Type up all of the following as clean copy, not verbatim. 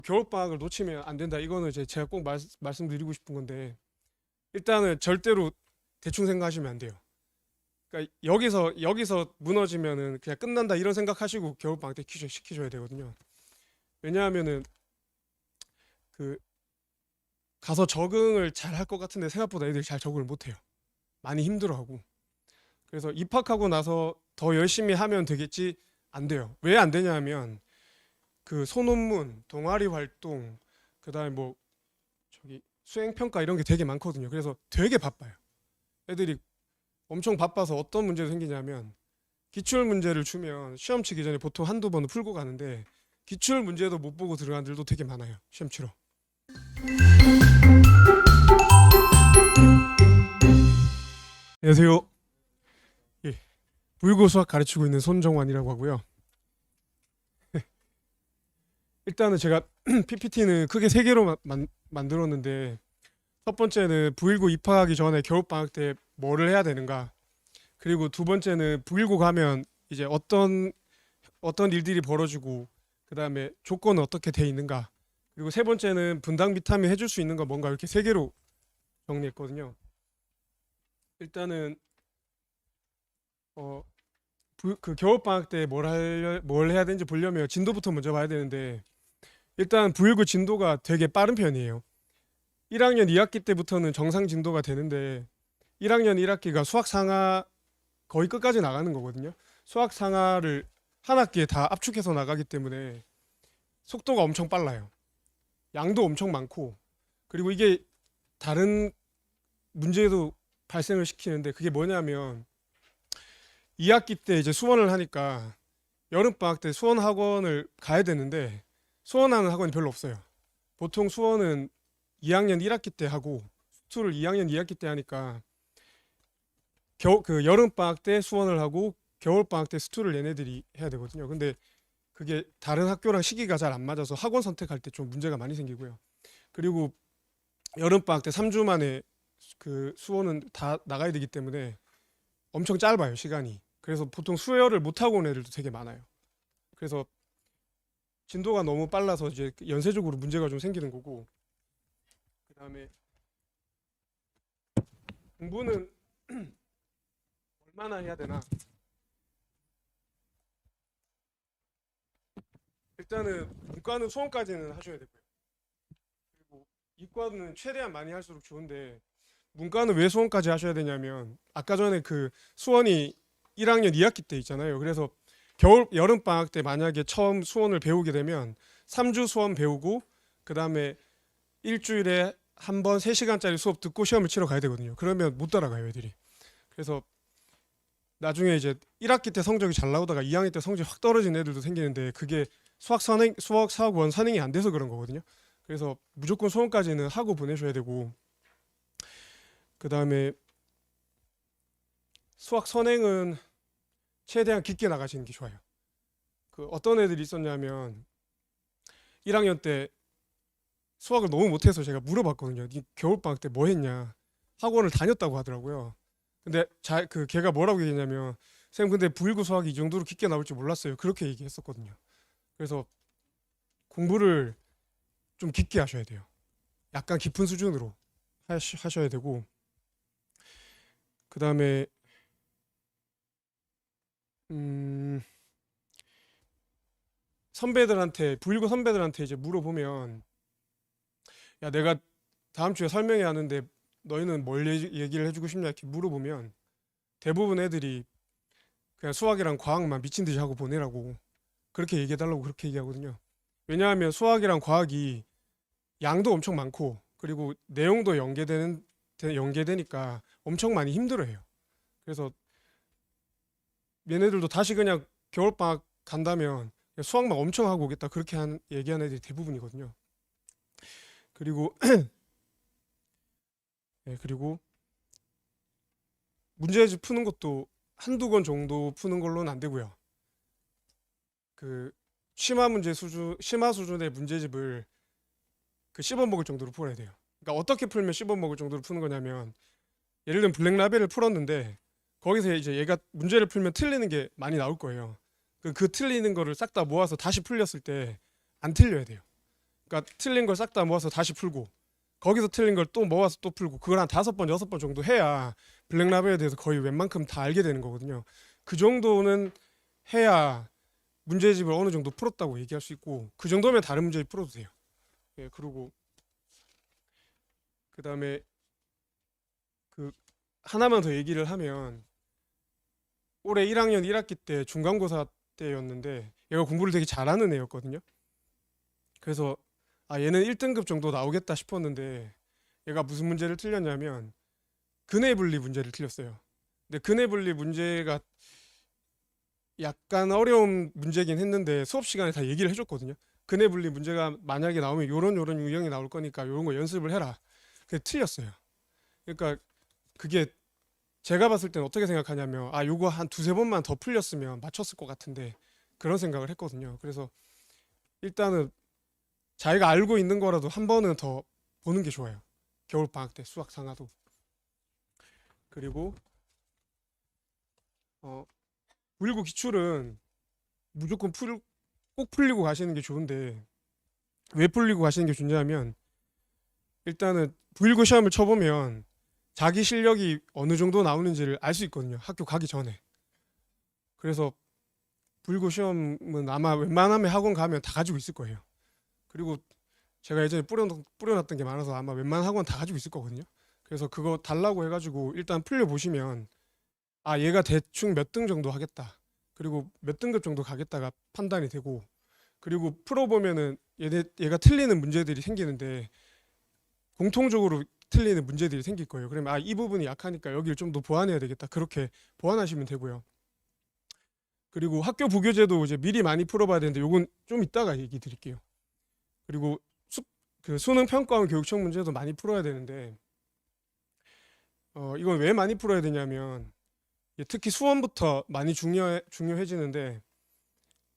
겨울방학을 놓치면 안 된다. 이거는 이제 제가 꼭 말씀드리고 싶은 건데, 일단은 절대로 대충 생각하시면 안 돼요. 그러니까 여기서 무너지면은 그냥 끝난다 이런 생각하시고 겨울방학 때 시키셔야 되거든요. 왜냐하면은 그 가서 적응을 잘 할 것 같은데 생각보다 애들이 잘 적응을 못 해요. 많이 힘들어하고. 그래서 입학하고 나서 더 열심히 하면 되겠지, 안 돼요. 왜 안 되냐 하면 그 소논문, 동아리 활동, 그다음에 뭐 저기 수행 평가 이런 게 되게 많거든요. 그래서 되게 바빠요. 애들이 엄청 바빠서 어떤 문제도 생기냐면, 기출 문제를 주면 시험 치기 전에 보통 한두 번은 풀고 가는데 기출 문제도 못 보고 들어간 애들도 되게 많아요. 시험 치러. 안녕하세요. 예, 불고 수학 가르치고 있는 손정환이라고 하고요. 일단은 제가 PPT는 크게 세 개로 만들었는데, 첫 번째는 부일고 입학하기 전에 겨울방학 때 뭐를 해야 되는가, 그리고 두 번째는 부일고 가면 이제 어떤 일들이 벌어지고, 그 다음에 조건은 어떻게 돼 있는가, 그리고 세 번째는 분당 비타민 해줄 수 있는 거 뭔가, 이렇게 세 개로 정리했거든요. 일단은 어, 그 겨울방학 때 뭘 해야 되는지 보려면 진도부터 먼저 봐야 되는데, 일단 부일고 진도가 되게 빠른 편이에요. 1학년 2학기 때부터는 정상 진도가 되는데, 1학년 1학기가 수학 상하 거의 끝까지 나가는 거거든요. 수학 상하를 한 학기에 다 압축해서 나가기 때문에 속도가 엄청 빨라요. 양도 엄청 많고, 그리고 이게 다른 문제도 발생을 시키는데, 그게 뭐냐면 2학기 때 이제 수원을 하니까 여름방학 때 수원 학원을 가야 되는데, 수원하는 학원이 별로 없어요. 보통 수원은 2학년 1학기 때 하고 수투를 2학년 2학기 때 하니까 그 여름방학 때 수원을 하고 겨울방학 때 수투를 얘네들이 해야 되거든요. 근데 그게 다른 학교랑 시기가 잘 안 맞아서 학원 선택할 때 좀 문제가 많이 생기고요. 그리고 여름방학 때 3주 만에 그 수원은 다 나가야 되기 때문에 엄청 짧아요, 시간이. 그래서 보통 수혈을 못 하고 온 애들도 되게 많아요. 그래서 진도가 너무 빨라서 이제 연쇄적으로 문제가 좀 생기는 거고, 그다음에 공부는 얼마나 해야 되나? 일단은 문과는 수험까지는 하셔야 되고요. 그리고 이과는 최대한 많이 할수록 좋은데, 문과는 왜 수원까지 하셔야 되냐면, 아까 전에 그 수원이 1학년 2학기 때 있잖아요. 그래서 여름 방학 때 만약에 처음 수원을 배우게 되면 3주 수원 배우고, 그다음에 일주일에 한 번 3시간짜리 수업 듣고 시험을 치러 가야 되거든요. 그러면 못 따라가요, 애들이. 그래서 나중에 이제 1학기 때 성적이 잘 나오다가 2학기 때 성적이 확 떨어진 애들도 생기는데, 그게 수학 사학원 선행이 안 돼서 그런 거거든요. 그래서 무조건 수원까지는 하고 보내셔야 되고, 그다음에 수학 선행은 최대한 깊게 나가시는 게 좋아요. 그 어떤 애들이 있었냐면 1학년 때 수학을 너무 못해서 제가 물어봤거든요. 니 겨울방학 때 뭐 했냐? 학원을 다녔다고 하더라고요. 근데 그 걔가 뭐라고 얘기했냐면, 쌤 근데 부일고 수학이 이 정도로 깊게 나올 줄 몰랐어요. 그렇게 얘기했었거든요. 그래서 공부를 좀 깊게 하셔야 돼요. 약간 깊은 수준으로 하셔야 되고, 그다음에 음, 선배들한테 부일고 선배들한테 이제 물어보면, 야 내가 다음 주에 설명회 하는데 너희는 뭘 얘기를 해주고 싶냐 이렇게 물어보면, 대부분 애들이 그냥 수학이랑 과학만 미친 듯이 하고 보내라고 그렇게 얘기해달라고 그렇게 얘기하거든요. 왜냐하면 수학이랑 과학이 양도 엄청 많고, 그리고 내용도 연계되니까 엄청 많이 힘들어해요. 그래서 얘네들도 다시 그냥 겨울방학 간다면 그냥 수학만 엄청 하고 오겠다 그렇게 얘기하는 애들이 대부분이거든요. 그리고 그리고 문제집 푸는 것도 한두 권 정도 푸는 걸로는 안 되고요. 그 심화 수준의 문제집을 그 씹어 먹을 정도로 풀어야 돼요. 그러니까 어떻게 풀면 씹어 먹을 정도로 푸는 거냐면, 예를 들면 블랙라벨을 풀었는데 거기서 이제 얘가 문제를 풀면 틀리는 게 많이 나올 거예요. 그 틀리는 거를 싹 다 모아서 다시 풀렸을 때 안 틀려야 돼요. 그러니까 틀린 걸 싹 다 모아서 다시 풀고 거기서 틀린 걸 또 모아서 또 풀고 그걸 한 5번, 6번 정도 해야 블랙라벨에 대해서 거의 웬만큼 다 알게 되는 거거든요. 그 정도는 해야 문제집을 어느 정도 풀었다고 얘기할 수 있고 그 정도면 다른 문제집 풀어도 돼요. 예, 그리고 그다음에 그 하나만 더 얘기를 하면 올해 1학년 1학기 때 중간고사 때였는데 얘가 공부를 되게 잘하는 애였거든요. 그래서 아 얘는 1등급 정도 나오겠다 싶었는데 얘가 무슨 문제를 틀렸냐면 근해 분리 문제를 틀렸어요. 근데 근해 분리 문제가 약간 어려운 문제긴 했는데 수업 시간에 다 얘기를 해줬거든요. 근해 분리 문제가 만약에 나오면 요런 유형이 나올 거니까 요런 거 연습을 해라. 그게 틀렸어요. 그러니까 그게 제가 봤을 땐 어떻게 생각하냐면 아 요거 한 두세 번만 더 풀렸으면 맞췄을 것 같은데 그런 생각을 했거든요. 그래서 일단은 자기가 알고 있는 거라도 한 번은 더 보는 게 좋아요. 겨울 방학 때 수학 상하도. 그리고 어 919 기출은 무조건 꼭 풀리고 가시는 게 좋은데 왜 풀리고 가시는 게 좋냐면 일단은 919 시험을 쳐보면 자기 실력이 어느 정도 나오는지를 알 수 있거든요. 학교 가기 전에. 그래서 919 시험은 아마 웬만하면 학원 가면 다 가지고 있을 거예요. 그리고 제가 예전에 뿌려놨던 게 많아서 아마 웬만한 학원 다 가지고 있을 거거든요. 그래서 그거 달라고 해가지고 일단 풀려보시면 아 얘가 대충 몇 등 정도 하겠다. 그리고 몇 등급 정도 가겠다가 판단이 되고 그리고 풀어보면은 얘가 틀리는 문제들이 생기는데 공통적으로 틀리는 문제들이 생길 거예요. 그러면 아 이 부분이 약하니까 여기를 좀 더 보완해야 되겠다. 그렇게 보완하시면 되고요. 그리고 학교 부교재도 이제 미리 많이 풀어봐야 되는데 요건 좀 이따가 얘기 드릴게요. 그리고 그 수능 평가원 교육청 문제도 많이 풀어야 되는데 이건 왜 많이 풀어야 되냐면 특히 수원부터 많이 중요해지는데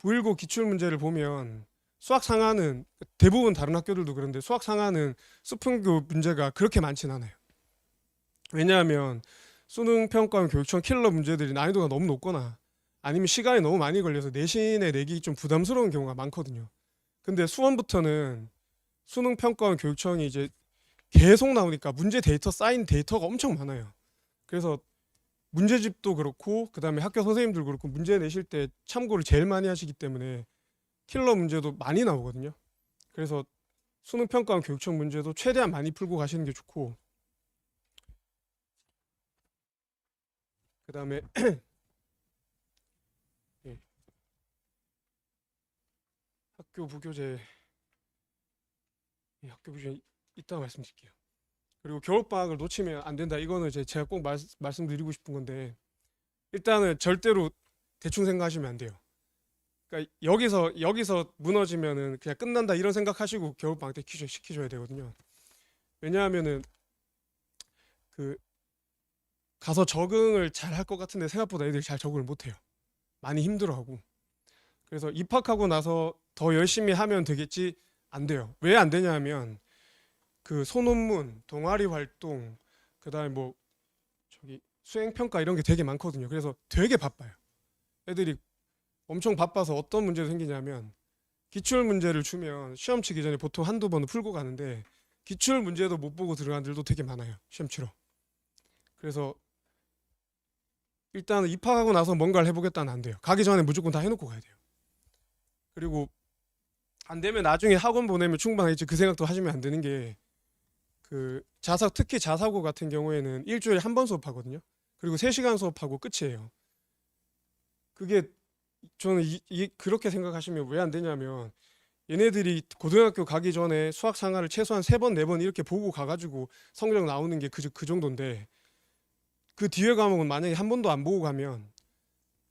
919 기출 문제를 보면 수학 상하는 대부분 다른 학교들도 그런데 수학 상하는 수평교 문제가 그렇게 많진 않아요. 왜냐하면 수능 평가원 교육청 킬러 문제들이 난이도가 너무 높거나 아니면 시간이 너무 많이 걸려서 내신에 내기 좀 부담스러운 경우가 많거든요. 근데 수원부터는 수능 평가원 교육청이 이제 계속 나오니까 문제 데이터 쌓인 데이터가 엄청 많아요. 그래서 문제집도 그렇고 그다음에 학교 선생님들 그렇고 문제 내실 때 참고를 제일 많이 하시기 때문에 킬러 문제도 많이 나오거든요. 그래서 수능 평가원 교육청 문제도 최대한 많이 풀고 가시는 게 좋고 그다음에 예, 학교 부교재 학교 부교재 이따가 말씀드릴게요. 그리고 겨울방학을 놓치면 안 된다. 이거는 제가 꼭 말씀드리고 싶은 건데 일단은 절대로 대충 생각하시면 안 돼요. 그러니까 여기서 무너지면은 그냥 끝난다 이런 생각하시고 겨울방학 때 시키셔야 되거든요. 왜냐하면은 그 가서 적응을 잘 할 것 같은데 생각보다 애들이 잘 적응을 못 해요. 많이 힘들어하고. 그래서 입학하고 나서 더 열심히 하면 되겠지 안 돼요. 왜 안 되냐면 그 소논문, 동아리 활동, 그다음에 뭐 저기 수행 평가 이런 게 되게 많거든요. 그래서 되게 바빠요. 애들이 엄청 바빠서 어떤 문제도 생기냐면 기출 문제를 주면 시험 치기 전에 보통 한두 번은 풀고 가는데 기출 문제도 못 보고 들어간 애들도 되게 많아요. 시험 치러. 그래서 일단은 입학하고 나서 뭔가를 해보겠다는 안 돼요. 가기 전에 무조건 다 해놓고 가야 돼요. 그리고 안 되면 나중에 학원 보내면 충분하겠지 그 생각도 하시면 안 되는 게 그 특히 자사고 같은 경우에는 일주일에 한 번 수업하거든요. 그리고 3시간 수업하고 끝이에요. 그게 저는 그렇게 생각하시면 왜 안 되냐면 얘네들이 고등학교 가기 전에 수학 상하를 최소한 3번, 4번 이렇게 보고 가가지고 성적 나오는 게 그 정도인데 그 뒤에 과목은 만약에 한 번도 안 보고 가면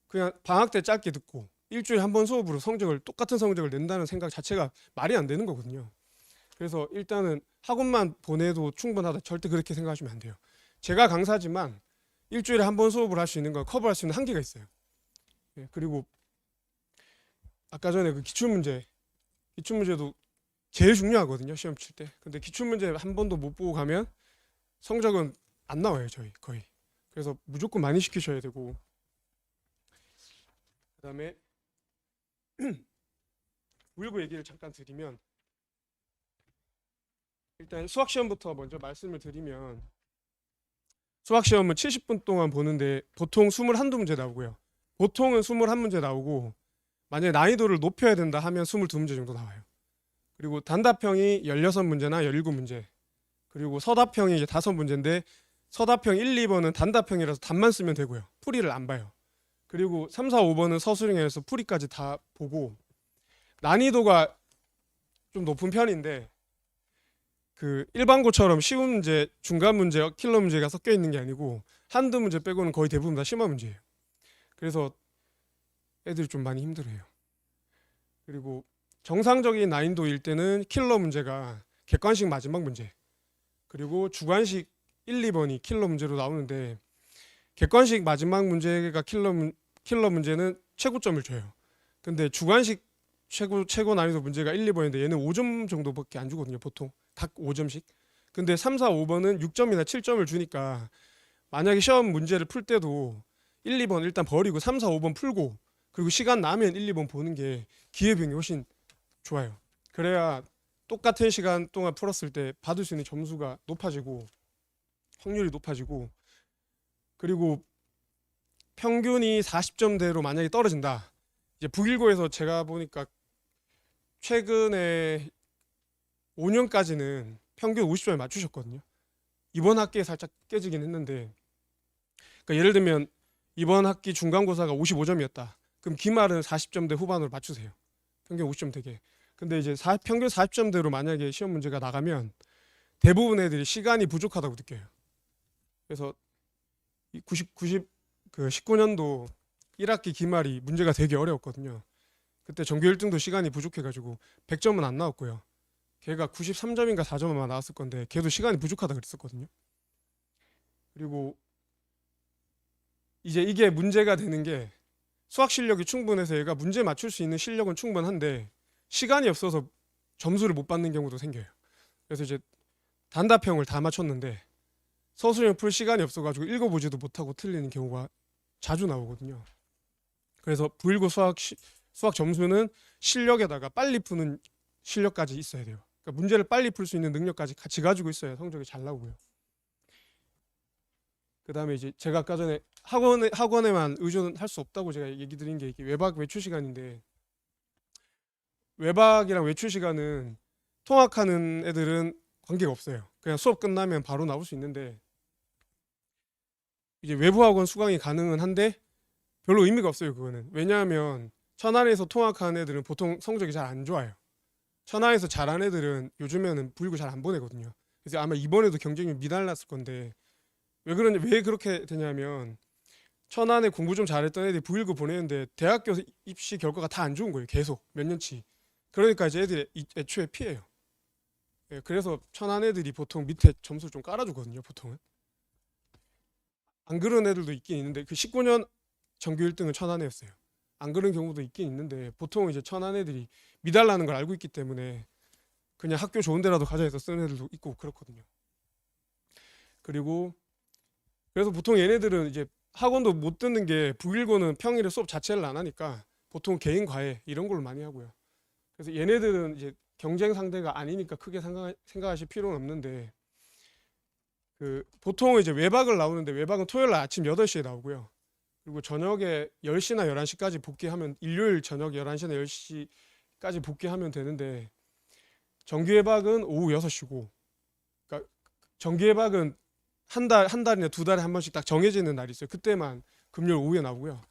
그냥 방학 때 짧게 듣고 일주일에 한 번 수업으로 똑같은 성적을 낸다는 생각 자체가 말이 안 되는 거거든요. 그래서 일단은 학원만 보내도 충분하다. 절대 그렇게 생각하시면 안 돼요. 제가 강사지만 일주일에 한 번 수업을 할 수 있는 건 커버할 수 있는 한계가 있어요. 예, 그리고 아까 전에 그 기출문제도 제일 중요하거든요. 시험 칠 때. 근데 기출문제 한 번도 못 보고 가면 성적은 안 나와요. 저희 거의. 그래서 무조건 많이 시키셔야 되고 그다음에 919 얘기를 잠깐 드리면 일단 수학 시험부터 먼저 말씀을 드리면 수학 시험은 70분 동안 보는데 보통 21문제 나오고요. 보통은 21문제 나오고 만약에 난이도를 높여야 된다 하면 22문제 정도 나와요. 그리고 단답형이 16문제나 17문제. 그리고 서답형이 이제 5문제인데 서답형 1, 2번은 단답형이라서 답만 쓰면 되고요. 풀이를 안 봐요. 그리고 3, 4, 5번은 서술형에서 풀이까지 다 보고 난이도가 좀 높은 편인데 그 일반고처럼 쉬운 문제, 중간 문제, 킬러 문제가 섞여 있는 게 아니고 한두 문제 빼고는 거의 대부분 다 심화 문제예요. 그래서 애들이 좀 많이 힘들어요. 그리고 정상적인 난이도일 때는 킬러 문제가 객관식 마지막 문제, 그리고 주관식 1, 2번이 킬러 문제로 나오는데 객관식 마지막 문제가 킬러 문제는 최고점을 줘요. 근데 주관식 최고 난이도 문제가 1, 2번인데 얘는 5점 정도밖에 안 주거든요. 보통 각 5점씩. 근데 3, 4, 5번은 6점이나 7점을 주니까 만약에 시험 문제를 풀 때도 1, 2번 일단 버리고 3, 4, 5번 풀고 그리고 시간 나면 1, 2번 보는 게 기회비용이 훨씬 좋아요. 그래야 똑같은 시간 동안 풀었을 때 받을 수 있는 점수가 높아지고 확률이 높아지고, 그리고 평균이 40점대로 만약에 떨어진다. 이제 북일고에서 제가 보니까 최근에 5년까지는 평균 50점에 맞추셨거든요. 이번 학기에 살짝 깨지긴 했는데, 그러니까 예를 들면 이번 학기 중간고사가 55점이었다. 그럼 기말은 40점대 후반으로 맞추세요. 평균 50점 되게. 근데 이제 평균 40점대로 만약에 시험 문제가 나가면 대부분 애들이 시간이 부족하다고 느껴요. 그래서 19년도 1학기 기말이 문제가 되게 어려웠거든요. 그때 전교 1등도 시간이 부족해가지고 100점은 안 나왔고요. 걔가 93점인가 4점만 나왔을 건데 걔도 시간이 부족하다 그랬었거든요. 그리고 이제 이게 문제가 되는 게 수학 실력이 충분해서 얘가 문제 맞출 수 있는 실력은 충분한데 시간이 없어서 점수를 못 받는 경우도 생겨요. 그래서 이제 단답형을 다 맞췄는데 서술형 풀 시간이 없어가지고 읽어보지도 못하고 틀리는 경우가 자주 나오거든요. 그래서 부일고 수학 점수는 실력에다가 빨리 푸는 실력까지 있어야 돼요. 그러니까 문제를 빨리 풀 수 있는 능력까지 같이 가지고 있어야 성적이 잘 나오고요. 그 다음에 이제 제가 아까 전에 학원에만 의존할 수 없다고 제가 얘기 드린 게 이게 외박 외출 시간인데, 외박이랑 외출 시간은 통학하는 애들은 관계가 없어요. 그냥 수업 끝나면 바로 나올 수 있는데 이제 외부 학원 수강이 가능은 한데 별로 의미가 없어요. 그거는. 왜냐하면 천안에서 통학하는 애들은 보통 성적이 잘 안 좋아요. 천안에서 잘한 애들은 요즘에는 부일고 잘 안 보내거든요. 그래서 아마 이번에도 경쟁률 미달났을 건데 왜 그렇게 되냐면 천안에 공부 좀 잘했던 애들이 부일고 보내는데 대학교 입시 결과가 다 안 좋은 거예요. 계속 몇 년치. 그러니까 이제 애들이 애초에 피해요. 예, 그래서 천안 애들이 보통 밑에 점수를 좀 깔아주거든요. 보통은. 안 그런 애들도 있긴 있는데 그 19년 전교 1등은 천안이었어요. 안 그런 경우도 있긴 있는데 보통 이제 천안 애들이 미달라는 걸 알고 있기 때문에 그냥 학교 좋은 데라도 가자 해서 쓰는 애들도 있고 그렇거든요. 그리고 그래서 보통 얘네들은 이제 학원도 못 듣는 게 북일고는 평일에 수업 자체를 안 하니까 보통 개인 과외 이런 걸 많이 하고요. 그래서 얘네들은 이제 경쟁 상대가 아니니까 크게 생각하실 필요는 없는데 그 보통 이제 외박을 나오는데 외박은 토요일 날 아침 8시에 나오고요. 그리고 저녁에 10시나 11시까지 복귀하면 일요일 저녁 11시나 10시까지 복귀하면 되는데 정규 예박은 오후 6시고, 그러니까 정규 예박은 한 달이나 두 달에 한 번씩 딱 정해지는 날이 있어요. 그때만 금요일 오후에 나오고요.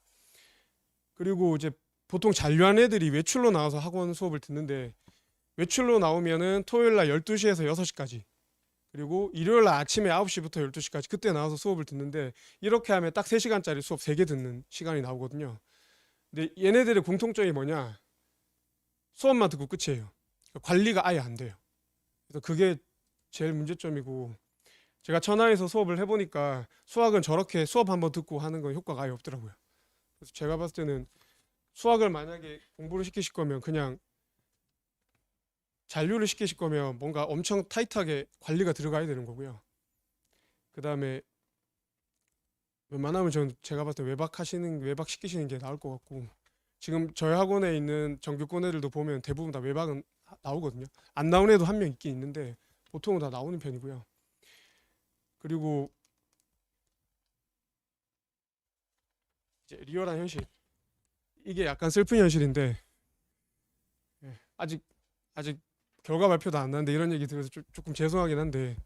그리고 이제 보통 잔류한 애들이 외출로 나와서 학원 수업을 듣는데 외출로 나오면은 토요일 날 12시에서 6시까지, 그리고 일요일 날 아침에 9시부터 12시까지 그때 나와서 수업을 듣는데 이렇게 하면 딱 3시간짜리 수업 3개 듣는 시간이 나오거든요. 근데 얘네들의 공통점이 뭐냐? 수업만 듣고 끝이에요. 관리가 아예 안 돼요. 그래서 그게 제일 문제점이고, 제가 천하에서 수업을 해보니까 수학은 저렇게 수업 한번 듣고 하는 건 효과가 아예 없더라고요. 그래서 제가 봤을 때는 수학을 만약에 공부를 시키실 거면 그냥 잔류를 시키실 거면 뭔가 엄청 타이트하게 관리가 들어가야 되는 거고요. 그 다음에 웬만하면 제가 봤을 때 외박 시키시는 게 나을 것 같고, 지금 저희 학원에 있는 정규권 애들도 보면 대부분 다 외박은 나오거든요. 안 나온 애도 한 명 있긴 있는데 보통은 다 나오는 편이고요. 그리고 이제 리얼한 현실, 이게 약간 슬픈 현실인데, 예, 아직 결과 발표도 안 났는데 이런 얘기 들어서 조금 죄송하긴 한데,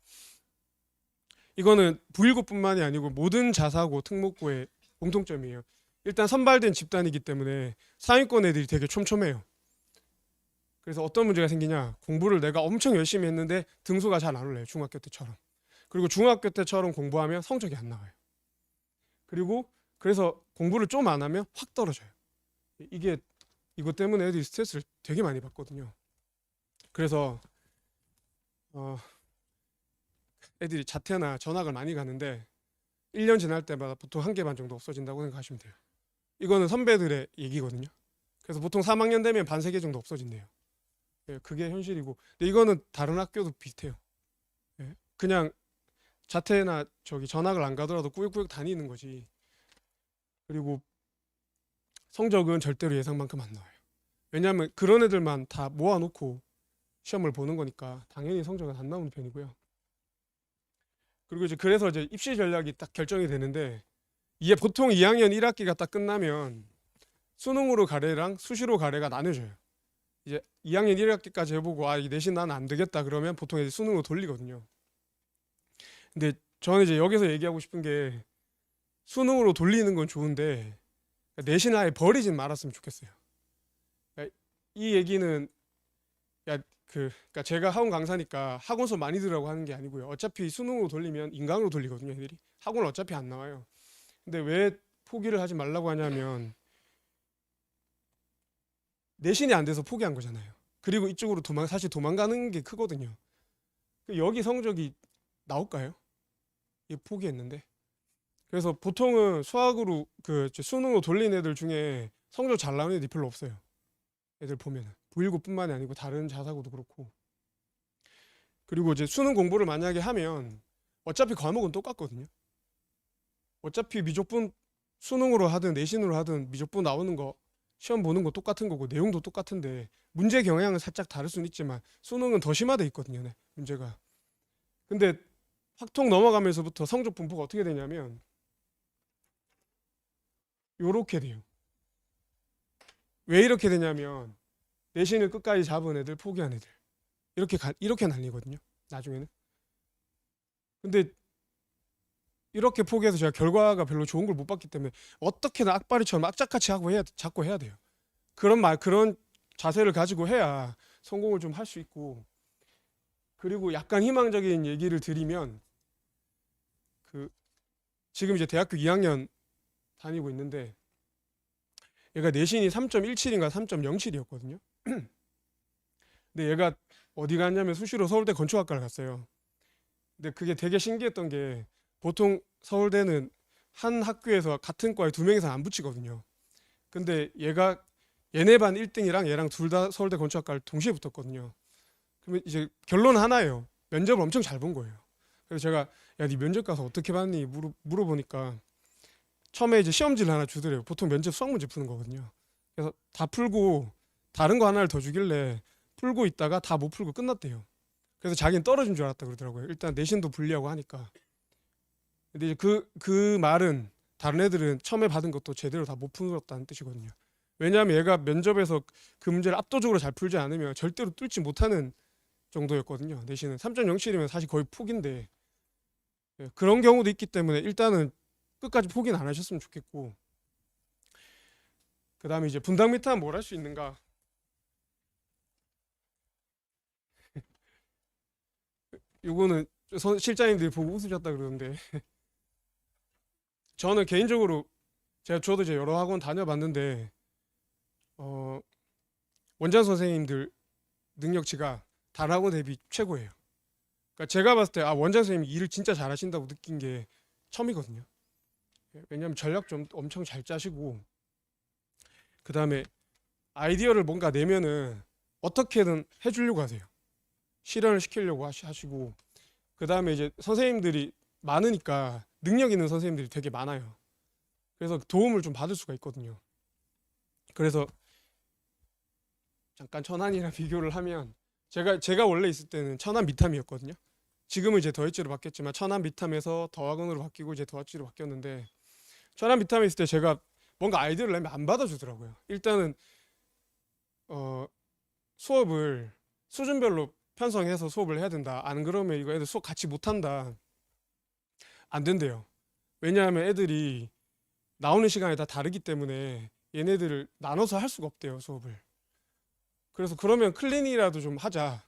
이거는 919뿐만이 아니고 모든 자사고 특목고의 공통점이에요. 일단 선발된 집단이기 때문에 상위권 애들이 되게 촘촘해요. 그래서 어떤 문제가 생기냐, 공부를 내가 엄청 열심히 했는데 등수가 잘 안 올라요, 중학교 때처럼. 그리고 중학교 때처럼 공부하면 성적이 안 나와요. 그리고 그래서 공부를 좀 안 하면 확 떨어져요. 이게 이것 때문에 애들이 스트레스를 되게 많이 받거든요. 그래서 애들이 자퇴나 전학을 많이 가는데 1년 지날 때마다 보통 한 개 반 정도 없어진다고 생각하시면 돼요. 이거는 선배들의 얘기거든요. 그래서 보통 3학년 되면 반 세 개 정도 없어진대요. 예, 그게 현실이고, 근데 이거는 다른 학교도 비슷해요. 예, 그냥 자퇴나 저기 전학을 안 가더라도 꾸역꾸역 다니는 거지. 그리고 성적은 절대로 예상만큼 안 나와요. 왜냐하면 그런 애들만 다 모아놓고 시험을 보는 거니까 당연히 성적은 안 나오는 편이고요. 그리고 이제 그래서 이제 입시 전략이 딱 결정이 되는데, 이게 보통 2학년 1학기가 딱 끝나면 수능으로 가래랑 수시로 가래가 나눠져요. 이제 2학년 1학기까지 해보고 이 내신 나는 안 되겠다 그러면 보통 이제 수능으로 돌리거든요. 근데 저는 이제 여기서 얘기하고 싶은 게, 수능으로 돌리는 건 좋은데 내신을 아예 버리진 말았으면 좋겠어요. 그러니까 이 얘기는, 그러니까 제가 학원 강사니까 학원 수업 많이 들으라고 하는 게 아니고요. 어차피 수능으로 돌리면 인강으로 돌리거든요, 애들이. 학원을 어차피 안 나와요. 근데 왜 포기를 하지 말라고 하냐면, 내신이 안 돼서 포기한 거잖아요. 그리고 이쪽으로 사실 도망가는 게 크거든요. 여기 성적이 나올까요? 이 포기했는데. 그래서 보통은 수학으로 수능으로 돌린 애들 중에 성적 잘 나오는 애들이 별로 없어요. 애들 보면은 919뿐만이 아니고 다른 자사고도 그렇고. 그리고 이제 수능 공부를 만약에 하면 어차피 과목은 똑같거든요. 어차피 미적분, 수능으로 하든 내신으로 하든 미적분 나오는 거, 시험 보는 거 똑같은 거고 내용도 똑같은데 문제 경향은 살짝 다를 수는 있지만 수능은 더 심화돼 있거든요, 네, 문제가. 근데 확통 넘어가면서부터 성적 분포가 어떻게 되냐면 요렇게 돼요. 왜 이렇게 되냐면, 내신을 끝까지 잡은 애들, 포기한 애들, 이렇게 날리거든요, 나중에는. 근데 이렇게 포기해서 제가 결과가 별로 좋은 걸 못 봤기 때문에 어떻게든 악바리처럼 악착같이 하고 자꾸 해야 돼요. 그런 자세를 가지고 해야 성공을 좀 할 수 있고. 그리고 약간 희망적인 얘기를 드리면, 그 지금 이제 대학교 2학년 다니고 있는데, 얘가 내신이 3.17인가 3.07이었거든요. 근데 얘가 어디 갔냐면 수시로 서울대 건축학과를 갔어요. 근데 그게 되게 신기했던 게, 보통 서울대는 한 학교에서 같은 과에 두 명 이상 안 붙이거든요. 근데 얘네 반 1등이랑 얘랑 둘 다 서울대 건축학과를 동시에 붙었거든요. 그러면 이제 결론 하나예요. 면접을 엄청 잘 본 거예요. 그래서 제가, 야, 네 면접 가서 어떻게 봤니? 물어보니까 처음에 이제 시험지를 하나 주더래요. 보통 면접 수학 문제 푸는 거거든요. 그래서 다 풀고 다른 거 하나를 더 주길래 풀고 있다가 다 못 풀고 끝났대요. 그래서 자기는 떨어진 줄 알았다 그러더라고요. 일단 내신도 불리하고 하니까. 근데 이제 그 말은 다른 애들은 처음에 받은 것도 제대로 다 못 풀었다는 뜻이거든요. 왜냐하면 얘가 면접에서 그 문제를 압도적으로 잘 풀지 않으면 절대로 뚫지 못하는 정도였거든요. 내신은 3.07이면 사실 거의 포기인데, 예, 그런 경우도 있기 때문에 일단은 끝까지 포기는 안 하셨으면 좋겠고. 그 다음에 이제 분당 밑하면 뭘 할 수 있는가. 요거는 실장님들이 보고 웃으셨다 그러는데, 저는 개인적으로, 저도 이제 여러 학원 다녀봤는데, 어, 원장 선생님들 능력치가 다른 학원 대비 최고예요. 그러니까 제가 봤을 때 원장 선생님이 일을 진짜 잘하신다고 느낀 게 처음이거든요. 왜냐하면 전략 좀 엄청 잘 짜시고, 그 다음에 아이디어를 뭔가 내면은 어떻게든 해주려고 하세요. 실현을 시키려고 하시고, 그 다음에 이제 선생님들이 많으니까 능력 있는 선생님들이 되게 많아요. 그래서 도움을 좀 받을 수가 있거든요. 그래서 잠깐 천안이랑 비교를 하면, 제가 원래 있을 때는 천안 미탐이었거든요. 지금은 이제 더했지로 바뀌었지만 천안 미탐에서 더학원으로 바뀌고 이제 더하치로 바뀌었는데 천안 미탐에 있을 때 제가 뭔가 아이디어를 내면 안 받아주더라고요. 일단은 어 수업을 수준별로 편성해서 수업을 해야 된다. 안 그러면 이거 애들 수업 같이 못 한다. 안 된대요. 왜냐하면 애들이 나오는 시간이 다 다르기 때문에 얘네들을 나눠서 할 수가 없대요, 수업을. 그래서 그러면 클리닉이라도 좀 하자.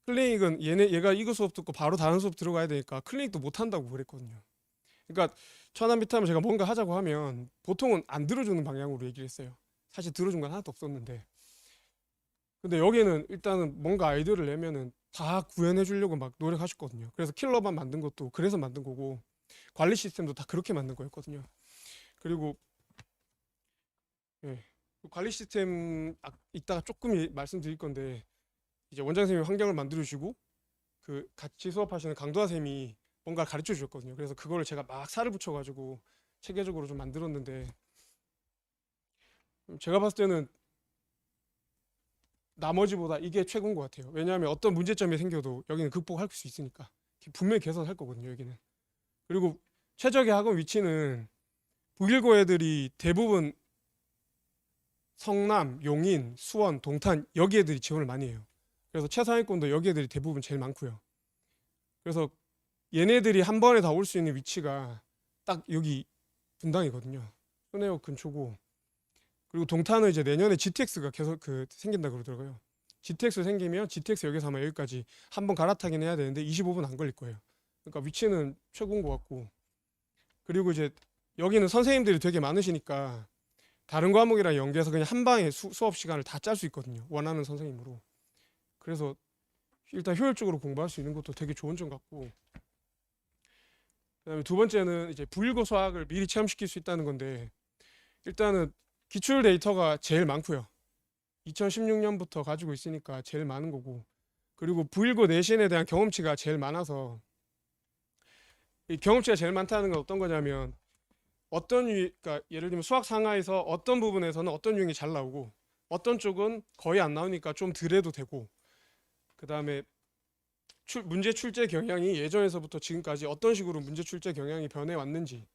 클리닉은 얘가 이거 수업 듣고 바로 다른 수업 들어가야 되니까 클리닉도 못 한다고 그랬거든요. 그러니까 천안 비타면 제가 뭔가 하자고 하면 보통은 안 들어주는 방향으로 얘기를 했어요. 사실 들어준 건 하나도 없었는데. 근데 여기는 일단은 뭔가 아이디어를 내면은 다 구현해 주려고 막 노력하셨거든요. 그래서 킬러반 만든 것도 그래서 만든 거고 관리 시스템도 다 그렇게 만든 거였거든요. 그리고 예. 그 관리 시스템 이따가 조금 말씀드릴 건데 이제 원장 선생님이 환경을 만들어 주시고 그 같이 수업하시는 강도아 쌤이 뭔가 가르쳐 주셨거든요. 그래서 그거를 제가 막 살을 붙여 가지고 체계적으로 좀 만들었는데 제가 봤을 때는 나머지보다 이게 최고인 것 같아요. 왜냐하면 어떤 문제점이 생겨도 여기는 극복할 수 있으니까 분명히 개선할 거거든요. 여기는. 그리고 최적의 학원 위치는 북일고 애들이 대부분 성남, 용인, 수원, 동탄 여기 애들이 지원을 많이 해요. 그래서 최상위권도 여기 애들이 대부분 제일 많고요. 그래서 얘네들이 한 번에 다 올 수 있는 위치가 딱 여기 분당이거든요. 손해역 근처고 그리고 동탄은 이제 내년에 GTX가 계속 생긴다 그러더라고요. GTX 생기면 GTX 역에서 아마 여기까지 한 번 갈아타긴 해야 되는데 25분 안 걸릴 거예요. 그러니까 위치는 최고인 것 같고 그리고 이제 여기는 선생님들이 되게 많으시니까 다른 과목이랑 연계해서 그냥 한 방에 수업 시간을 다 짤 수 있거든요. 원하는 선생님으로. 그래서 일단 효율적으로 공부할 수 있는 것도 되게 좋은 점 같고 그다음에 두 번째는 이제 불고 수학을 미리 체험시킬 수 있다는 건데 일단은 기출 데이터가 제일 많고요. 2016년부터 가지고 있으니까 제일 많은 거고 그리고 부일고 내신에 대한 경험치가 제일 많아서 이 경험치가 제일 많다는 건 어떤 거냐면 그러니까 예를 들면 수학 상하에서 어떤 부분에서는 어떤 유형이 잘 나오고 어떤 쪽은 거의 안 나오니까 좀 덜 해도 되고 그 다음에 문제 출제 경향이 예전에서부터 지금까지 어떤 식으로 문제 출제 경향이 변해 왔는지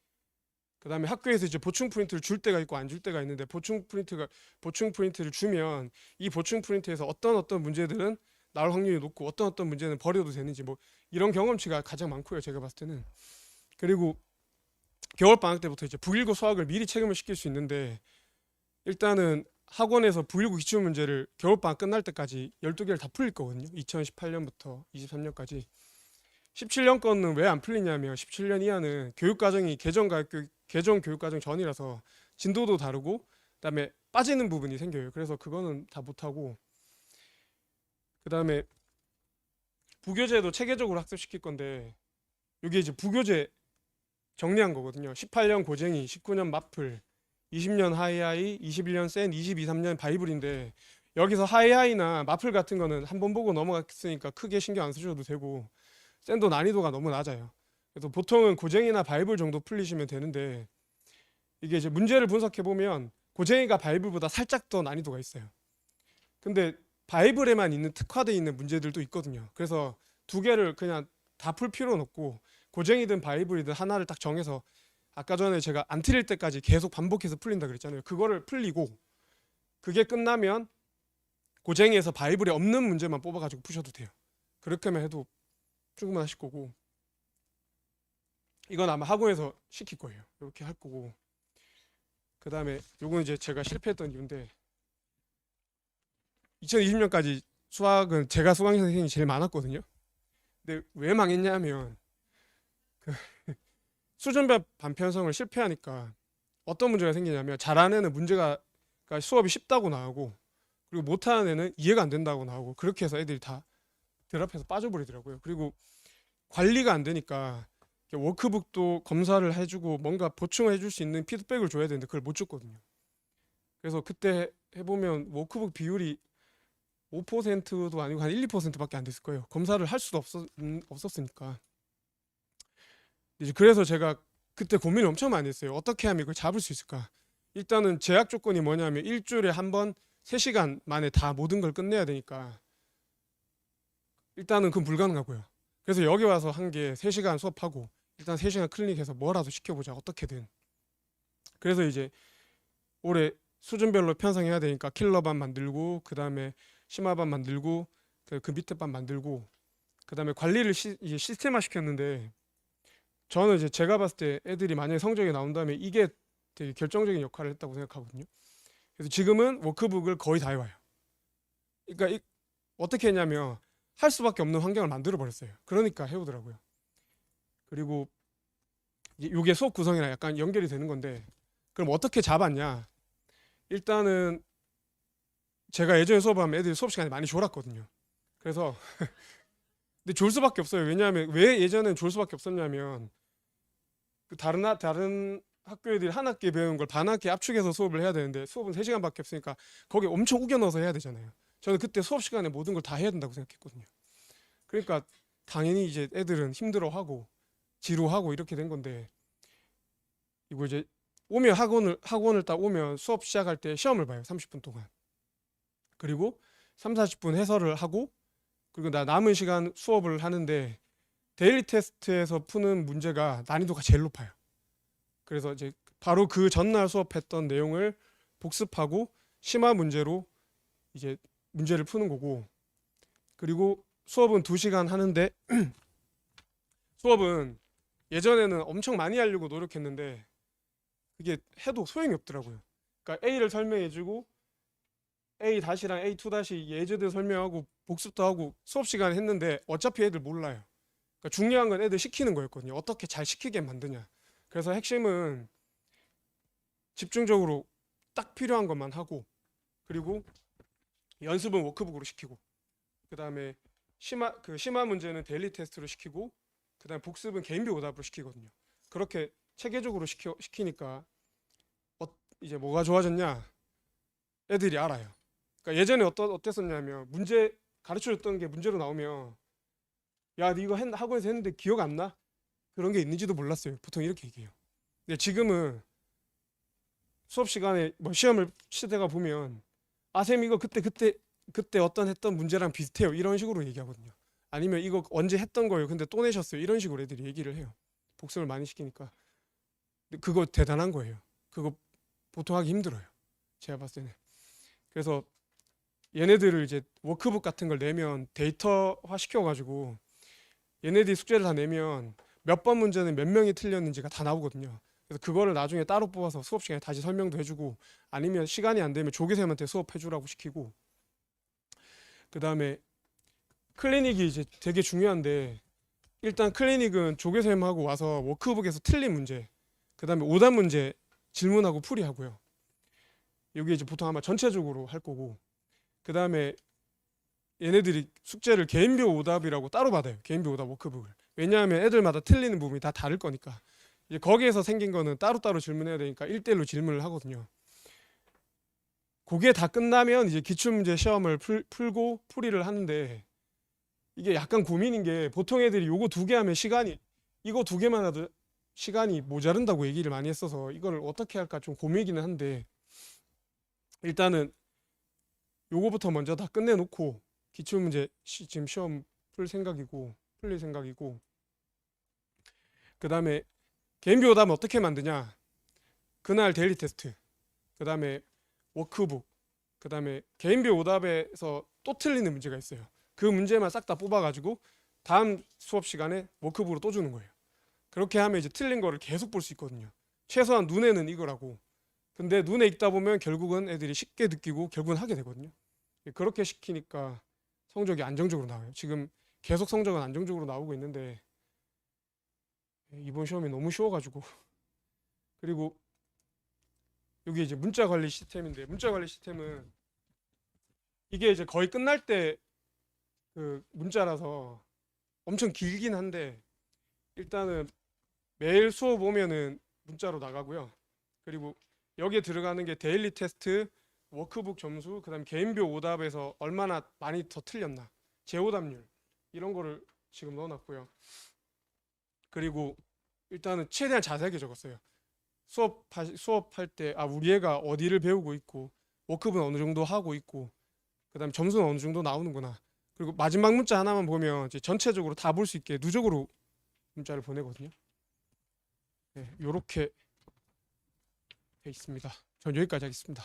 그 다음에 학교에서 이제 보충 프린트를 줄 때가 있고 안 줄 때가 있는데 보충 프린트를 주면 이 보충 프린트에서 어떤 문제들은 나올 확률이 높고 어떤 문제는 버려도 되는지 뭐 이런 경험치가 가장 많고요. 제가 봤을 때는. 그리고 겨울 방학 때부터 이제 북일고 수학을 미리 체험을 시킬 수 있는데 일단은 학원에서 북일고 기출 문제를 겨울 방학 끝날 때까지 12개를 다 풀릴 거거든요. 2018년부터 23년까지. 17년 거는 왜 안 풀리냐면 17년 이하는 교육과정이 개정 교육과정 전이라서 진도도 다르고 그다음에 빠지는 부분이 생겨요. 그래서 그거는 다 못하고 그다음에 부교재도 체계적으로 학습시킬 건데 이게 이제 부교재 정리한 거거든요. 18년 고쟁이, 19년 마플, 20년 하이하이, 21년 센, 22, 3년 바이블인데 여기서 하이하이나 마플 같은 거는 한 번 보고 넘어갔으니까 크게 신경 안 쓰셔도 되고 센도 난이도가 너무 낮아요. 그래서 보통은 고쟁이나 바이블 정도 풀리시면 되는데 이게 이제 문제를 분석해 보면 고쟁이가 바이블보다 살짝 더 난이도가 있어요. 근데 바이블에만 있는 특화되어 있는 문제들도 있거든요. 그래서 두 개를 그냥 다 풀 필요는 없고 고쟁이든 바이블이든 하나를 딱 정해서 아까 전에 제가 안 틀릴 때까지 계속 반복해서 풀린다 그랬잖아요. 그거를 풀리고 그게 끝나면 고쟁이에서 바이블에 없는 문제만 뽑아가지고 푸셔도 돼요. 그렇게만 해도 충분하실 거고 이건 아마 학원에서 시킬 거예요. 이렇게 할 거고 그 다음에 요건 이제 제가 실패했던 이유인데 2020년까지 수학은 제가 수강 선생님이 제일 많았거든요. 근데 왜 망했냐면 그 수준별 반편성을 실패하니까 어떤 문제가 생기냐면 잘하는 애는 문제가 그러니까 수업이 쉽다고 나오고 그리고 못하는 애는 이해가 안 된다고 나오고 그렇게 해서 애들이 다 드랍해서 빠져버리더라고요. 그리고 관리가 안 되니까 워크북도 검사를 해주고 뭔가 보충해 줄 수 있는 피드백을 줘야 되는데 그걸 못 줬거든요. 그래서 그때 해보면 워크북 비율이 5%도 아니고 한 1, 2%밖에 안 됐을 거예요. 검사를 할 수도 없었으니까. 이제 그래서 제가 그때 고민을 엄청 많이 했어요. 어떻게 하면 이걸 잡을 수 있을까? 일단은 제약 조건이 뭐냐면 일주일에 한 번 3시간 만에 다 모든 걸 끝내야 되니까 일단은 그건 불가능하고요. 그래서 여기 와서 한 게 3시간 수업하고 일단 3시간 클리닉해서 뭐라도 시켜보자 어떻게든. 그래서 이제 올해 수준별로 편성해야 되니까 킬러반 만들고 그 다음에 심화반 만들고 그 밑에 반 만들고 그 다음에 관리를 이제 시스템화 시켰는데 저는 이제 제가 봤을 때 애들이 만약에 성적이 나온다면 이게 되게 결정적인 역할을 했다고 생각하거든요. 그래서 지금은 워크북을 거의 다 해와요. 그러니까 어떻게 했냐면 할 수밖에 없는 환경을 만들어 버렸어요. 그러니까 해오더라고요. 그리고 이게 수업 구성이랑 약간 연결이 되는 건데 그럼 어떻게 잡았냐? 일단은 제가 예전에 수업하면 애들이 수업 시간에 많이 졸았거든요. 그래서 근데 졸 수밖에 없어요. 왜냐하면 왜 예전엔 졸 수밖에 없었냐면 그 다른 학교 애들이 한 학기 배우는 걸 반 학기 압축해서 수업을 해야 되는데 수업은 3시간밖에 없으니까 거기에 엄청 우겨 넣어서 해야 되잖아요. 저는 그때 수업 시간에 모든 걸 다 해야 된다고 생각했거든요. 그러니까 당연히 이제 애들은 힘들어하고 지루하고 이렇게 된 건데 이거 이제 오면 학원을 딱 오면 수업 시작할 때 시험을 봐요. 30분 동안. 그리고 3, 40분 해설을 하고 그리고 나 남은 시간 수업을 하는데 데일리 테스트에서 푸는 문제가 난이도가 제일 높아요. 그래서 이제 바로 그 전날 수업했던 내용을 복습하고 심화 문제로 이제 문제를 푸는 거고 그리고 수업은 2시간 하는데 수업은 예전에는 엄청 많이 하려고 노력했는데 그게 해도 소용이 없더라고요. 그러니까 A를 설명해주고 A 다시랑 A2 다시 예제들 설명하고 복습도 하고 수업 시간에 했는데 어차피 애들 몰라요. 그러니까 중요한 건 애들 시키는 거였거든요. 어떻게 잘 시키게 만드냐. 그래서 핵심은 집중적으로 딱 필요한 것만 하고 그리고 연습은 워크북으로 시키고 그 다음에 심화 문제는 데일리 테스트로 시키고 그 다음에 복습은 개인별 오답으로 시키거든요. 그렇게 체계적으로 시키니까 이제 뭐가 좋아졌냐 애들이 알아요. 그러니까 예전에 어땠었냐면 문제 가르쳐줬던 게 문제로 나오면 야, 니 이거 학원에서 했는데 기억 안 나? 그런 게 있는지도 몰랐어요. 보통 이렇게 얘기해요. 근데 지금은 수업 시간에 뭐 시험을 치다가 보면 아, 쌤 이거 그때 어떤 했던 문제랑 비슷해요. 이런 식으로 얘기하거든요. 아니면 이거 언제 했던 거예요. 근데 또 내셨어요. 이런 식으로 애들이 얘기를 해요. 복습을 많이 시키니까. 근데 그거 대단한 거예요. 그거 보통 하기 힘들어요. 제가 봤을 때는. 그래서 얘네들을 이제 워크북 같은 걸 내면 데이터화 시켜가지고 얘네들이 숙제를 다 내면 몇 번 문제는 몇 명이 틀렸는지가 다 나오거든요. 그래서 그거를 나중에 따로 뽑아서 수업 시간에 다시 설명도 해주고 아니면 시간이 안 되면 조교쌤한테 수업해주라고 시키고 그 다음에 클리닉이 이제 되게 중요한데 일단 클리닉은 조교쌤하고 와서 워크북에서 틀린 문제 그 다음에 오답 문제 질문하고 풀이하고요. 여기 이제 보통 아마 전체적으로 할 거고 그 다음에 얘네들이 숙제를 개인별 오답이라고 따로 받아요. 개인별 오답 워크북을. 왜냐하면 애들마다 틀리는 부분이 다 다를 거니까. 이제 거기에서 생긴 거는 따로따로 질문해야 되니까 1대1로 질문을 하거든요. 그게 다 끝나면 이제 기출문제 시험을 풀고 풀이를 하는데 이게 약간 고민인 게 보통 애들이 요거 2개 하면 이거 2개만 해도 시간이 모자른다고 얘기를 많이 했어서 이걸 어떻게 할까 좀 고민이기는 한데 일단은 요거부터 먼저 다 끝내놓고 기출문제 지금 시험 풀릴 생각이고 그 다음에 개인별 오답은 어떻게 만드냐 그날 데일리 테스트 그 다음에 워크북 그 다음에 개인별 오답에서 또 틀리는 문제가 있어요. 그 문제만 싹 다 뽑아가지고 다음 수업 시간에 워크북으로 또 주는 거예요. 그렇게 하면 이제 틀린 거를 계속 볼 수 있거든요. 최소한 눈에는 이거라고. 근데 눈에 읽다 보면 결국은 애들이 쉽게 느끼고 결국은 하게 되거든요. 그렇게 시키니까 성적이 안정적으로 나와요. 지금 계속 성적은 안정적으로 나오고 있는데 이번 시험이 너무 쉬워가지고 그리고 여기 이제 문자 관리 시스템인데 문자 관리 시스템은 이게 이제 거의 끝날 때 그 문자라서 엄청 길긴 한데 일단은 매일 수업 오면은 문자로 나가고요. 그리고 여기에 들어가는 게 데일리 테스트, 워크북 점수, 그다음 개인별 오답에서 얼마나 많이 더 틀렸나, 재오답률 이런 거를 지금 넣어놨고요. 그리고 일단은 최대한 자세하게 적었어요. 수업할 때 우리 애가 어디를 배우고 있고 워크북은 어느 정도 하고 있고 그다음 점수는 어느 정도 나오는구나. 그리고 마지막 문자 하나만 보면 이제 전체적으로 다 볼 수 있게 누적으로 문자를 보내거든요. 네, 요렇게 돼 있습니다. 전 여기까지 하겠습니다.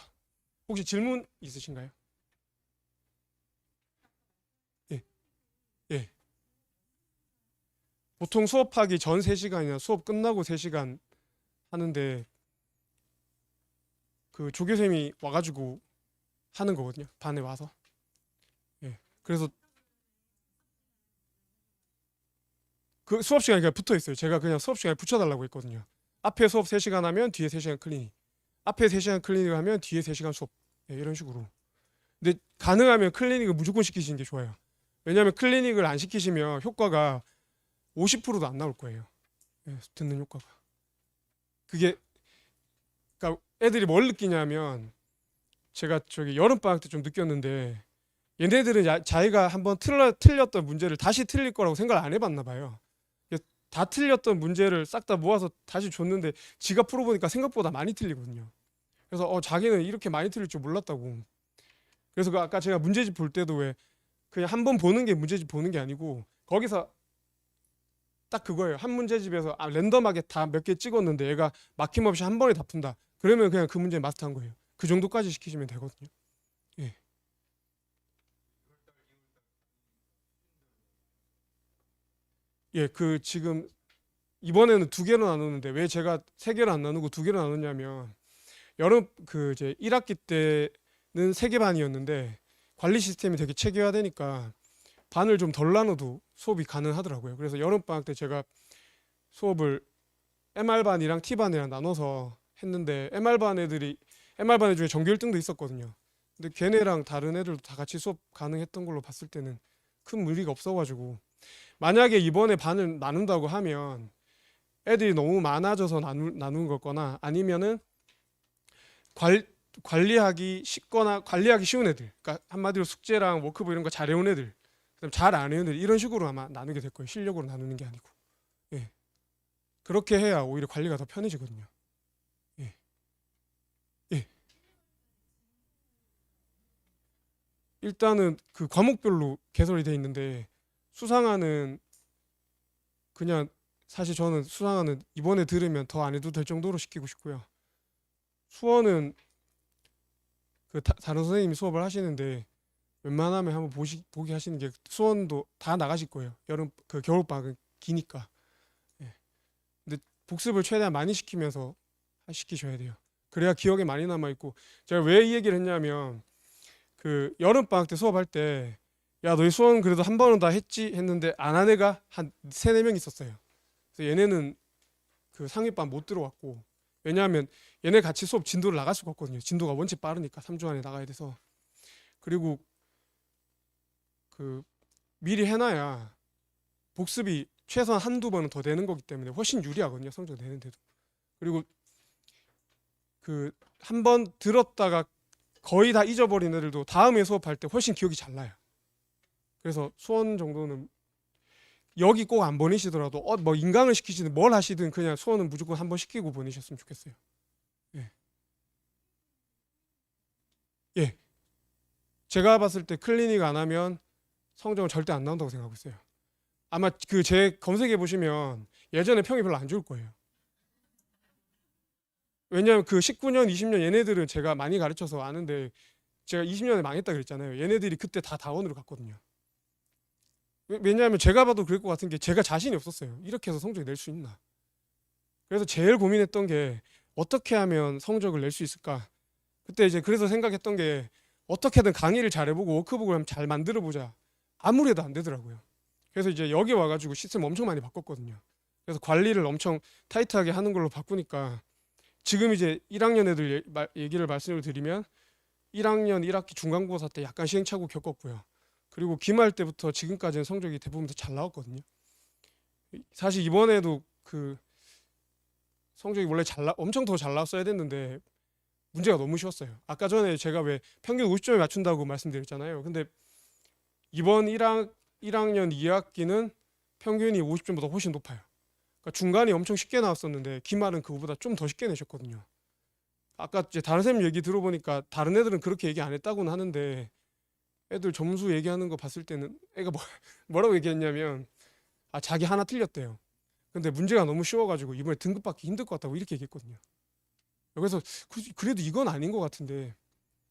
혹시 질문 있으신가요? 예, 예. 보통 수업하기 전 3시간이나 수업 끝나고 3시간 하는데 그 조교쌤이 와가지고 하는 거거든요. 반에 와서. 예. 그래서 그 수업 시간이 그냥 붙어 있어요. 제가 그냥 수업 시간에 붙여달라고 했거든요. 앞에 수업 3시간 하면 뒤에 3시간 클리닉. 앞에 3시간 클리닉 하면 뒤에 3시간 수업. 예, 이런 식으로. 근데 가능하면 클리닉을 무조건 시키시는 게 좋아요. 왜냐하면 클리닉을 안 시키시면 효과가 50%도 안 나올 거예요. 예, 듣는 효과가. 그게 그러니까 애들이 뭘 느끼냐면 제가 저기 여름방학 때 좀 느꼈는데 얘네들은 자기가 한번 틀렸던 문제를 다시 틀릴 거라고 생각을 안 해봤나 봐요. 다 틀렸던 문제를 싹 다 모아서 다시 줬는데 지가 풀어보니까 생각보다 많이 틀리거든요. 그래서 자기는 이렇게 많이 틀릴 줄 몰랐다고. 그래서 그 아까 제가 문제집 볼 때도 왜 그냥 한 번 보는 게 문제집 보는 게 아니고 거기서 딱 그거예요. 한 문제집에서 랜덤하게 다 몇 개 찍었는데 얘가 막힘없이 한 번에 다 푼다. 그러면 그냥 그 문제 마스터한 거예요. 그 정도까지 시키시면 되거든요. 예. 예, 그 지금 이번에는 2개로 나누는데 왜 제가 3개로 안 나누고 2개로 나눴냐면 여름 그 이제 1학기 때는 3개 반이었는데 관리 시스템이 되게 체계화되니까 반을 좀 덜 나눠도 수업이 가능하더라고요. 그래서 여름 방학 때 제가 수업을 MR반이랑 T반이랑 나눠서 했는데 MR반 애 중에 전교 1등도 있었거든요. 근데 걔네랑 다른 애들도 다 같이 수업 가능했던 걸로 봤을 때는 큰 무리가 없어가지고 만약에 이번에 반을 나눈다고 하면 애들이 너무 많아져서 나눈 거거나 아니면은 관, 관리하기 쉽거나 관리하기 쉬운 애들, 그러니까 한마디로 숙제랑 워크북 이런 거 잘해온 애들, 그다음 잘 안 해온 애들 이런 식으로 아마 나누게 될 거예요. 실력으로 나누는 게 아니고. 예. 그렇게 해야 오히려 관리가 더 편해지거든요. 예. 예. 일단은 그 과목별로 개설이 돼 있는데 수상화는 그냥 사실 저는 수상화는 이번에 들으면 더 안 해도 될 정도로 시키고 싶고요. 수어는 그 다른 선생님이 수업을 하시는데 웬만하면 한번 보기 하시는 게 수원도 다 나가실 거예요. 여름 그 겨울방학은 기니까. 예. 근데 복습을 최대한 많이 시키면서 시키셔야 돼요. 그래야 기억에 많이 남아 있고 제가 왜 이 얘기를 했냐면 그 여름 방학 때 수업할 때 야 너희 수원 그래도 한 번은 다 했지 했는데 안 한 애가 한 3-4명 있었어요. 그래서 얘네는 그 상위반 못 들어왔고 왜냐하면 얘네 같이 수업 진도를 나갈 수가 없거든요. 진도가 원체 빠르니까 3주 안에 나가야 돼서 그리고 그 미리 해놔야 복습이 최소한 한두 번은 더 되는 거기 때문에 훨씬 유리하거든요. 성적 내는데도. 그리고 그 한 번 들었다가 거의 다 잊어버린 애들도 다음에 수업할 때 훨씬 기억이 잘 나요. 그래서 수원 정도는 여기 꼭 안 보내시더라도 뭐 인강을 시키시든 뭘 하시든 그냥 수원은 무조건 한 번 시키고 보내셨으면 좋겠어요. 예. 예. 제가 봤을 때 클리닉 안 하면 성적은 절대 안 나온다고 생각하고 있어요. 아마 그 제 검색해 보시면 예전에 평이 별로 안 좋을 거예요. 왜냐하면 그 19년, 20년 얘네들은 제가 많이 가르쳐서 아는데 제가 20년에 망했다 그랬잖아요. 얘네들이 그때 다 다원으로 갔거든요. 왜냐하면 제가 봐도 그럴 것 같은 게 제가 자신이 없었어요. 이렇게 해서 성적을 낼 수 있나. 그래서 제일 고민했던 게 어떻게 하면 성적을 낼 수 있을까. 그때 이제 그래서 생각했던 게 어떻게든 강의를 잘해보고 워크북을 한번 잘 만들어보자. 아무래도 안 되더라고요. 그래서 이제 여기 와가지고 시스템 엄청 많이 바꿨거든요. 그래서 관리를 엄청 타이트하게 하는 걸로 바꾸니까 지금 이제 1학년 애들 얘기를 말씀을 드리면 1학년 1학기 중간고사 때 약간 시행착오 겪었고요. 그리고 기말 때부터 지금까지는 성적이 대부분 다 잘 나왔거든요. 사실 이번에도 그 성적이 원래 엄청 더 잘 나왔어야 됐는데 문제가 너무 쉬웠어요. 아까 전에 제가 왜 평균 50점에 맞춘다고 말씀드렸잖아요. 근데 이번 1학년 2학기는 평균이 50점보다 훨씬 높아요. 그러니까 중간이 엄청 쉽게 나왔었는데 기말은 그거보다 좀 더 쉽게 내셨거든요. 아까 이제 다른 선생님 얘기 들어보니까 다른 애들은 그렇게 얘기 안 했다고는 하는데 애들 점수 얘기하는 거 봤을 때는 애가 뭐라고 얘기했냐면 자기 하나 틀렸대요. 근데 문제가 너무 쉬워가지고 이번에 등급 받기 힘들 것 같다고 이렇게 얘기했거든요. 그래서 그래도 이건 아닌 것 같은데,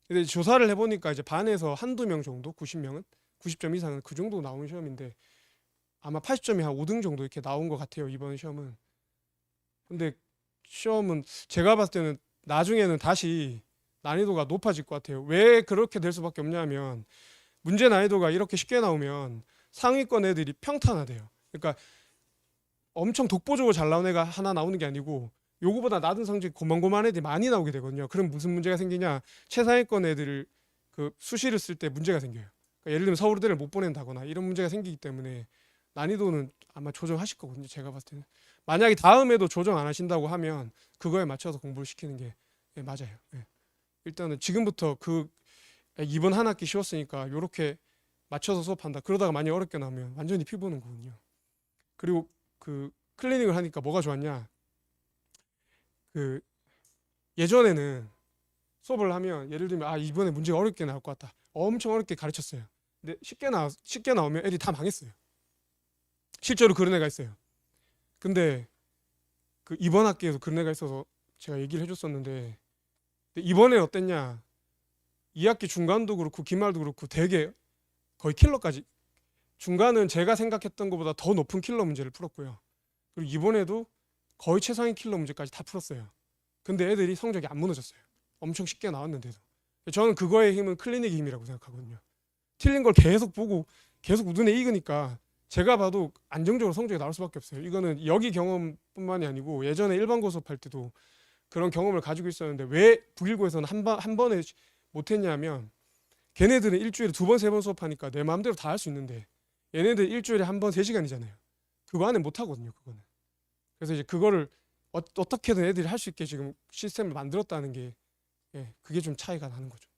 근데 조사를 해보니까 이제 반에서 한두 명 정도, 90명은 90점 이상은 그 정도 나오는 시험인데 아마 80점이 한 5등 정도 이렇게 나온 것 같아요, 이번 시험은. 근데 시험은 제가 봤을 때는 나중에는 다시 난이도가 높아질 것 같아요. 왜 그렇게 될 수밖에 없냐면 문제 난이도가 이렇게 쉽게 나오면 상위권 애들이 평탄화돼요. 그러니까 엄청 독보적으로 잘 나온 애가 하나 나오는 게 아니고 요거보다 낮은 성적 고만고만 애들이 많이 나오게 되거든요. 그럼 무슨 문제가 생기냐? 최상위권 애들을 그 수시를 쓸 때 문제가 생겨요. 그러니까 예를 들면 서울대를 못 보낸다거나 이런 문제가 생기기 때문에 난이도는 아마 조정하실 거거든요. 제가 봤을 때는. 만약에 다음에도 조정 안 하신다고 하면 그거에 맞춰서 공부를 시키는 게 맞아요. 예. 일단은 지금부터 이번 한 학기 쉬웠으니까 요렇게 맞춰서 수업한다. 그러다가 많이 어렵게 나오면 완전히 피 보는 거거든요. 그리고 그 클리닉을 하니까 뭐가 좋았냐? 그 예전에는 수업을 하면 예를 들면 이번에 문제가 어렵게 나올 것 같다. 엄청 어렵게 가르쳤어요. 근데 쉽게 나오면 애들이 다 망했어요. 실제로 그런 애가 있어요. 근데 그 이번 학기에도 그런 애가 있어서 제가 얘기를 해줬었는데, 근데 이번에 어땠냐? 2학기 중간도 그렇고 기말도 그렇고 되게 거의 킬러까지, 중간은 제가 생각했던 것보다 더 높은 킬러 문제를 풀었고요. 그리고 이번에도 거의 최상위 킬러 문제까지 다 풀었어요. 근데 애들이 성적이 안 무너졌어요. 엄청 쉽게 나왔는데도. 저는 그거의 힘은 클리닉의 힘이라고 생각하거든요. 틀린 걸 계속 보고 계속 눈에 익으니까 제가 봐도 안정적으로 성적이 나올 수밖에 없어요. 이거는 여기 경험뿐만이 아니고 예전에 일반 고수업할 때도 그런 경험을 가지고 있었는데, 왜 북일고에서는 한 번에 못했냐면 걔네들은 일주일에 2번, 3번 수업하니까 내 마음대로 다 할 수 있는데 얘네들 일주일에 한 번 3시간이잖아요. 그거 안에 못 하거든요, 그거는. 그래서 이제 그거를 어떻게든 애들이 할 수 있게 지금 시스템을 만들었다는 게, 그게 좀 차이가 나는 거죠.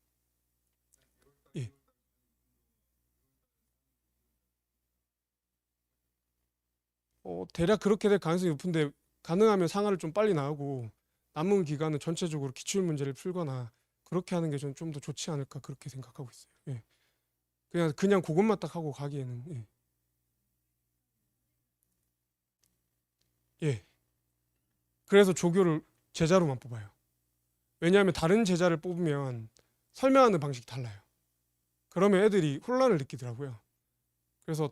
예. 대략 그렇게 될 가능성이 높은데 가능하면 상하를 좀 빨리 나오고 남은 기간은 전체적으로 기출 문제를 풀거나 그렇게 하는 게 좀 더 좋지 않을까 그렇게 생각하고 있어요. 예. 그냥 그것만 딱 하고 가기에는 예. 그래서 조교를 제자로만 뽑아요. 왜냐하면 다른 제자를 뽑으면 설명하는 방식이 달라요. 그러면 애들이 혼란을 느끼더라고요. 그래서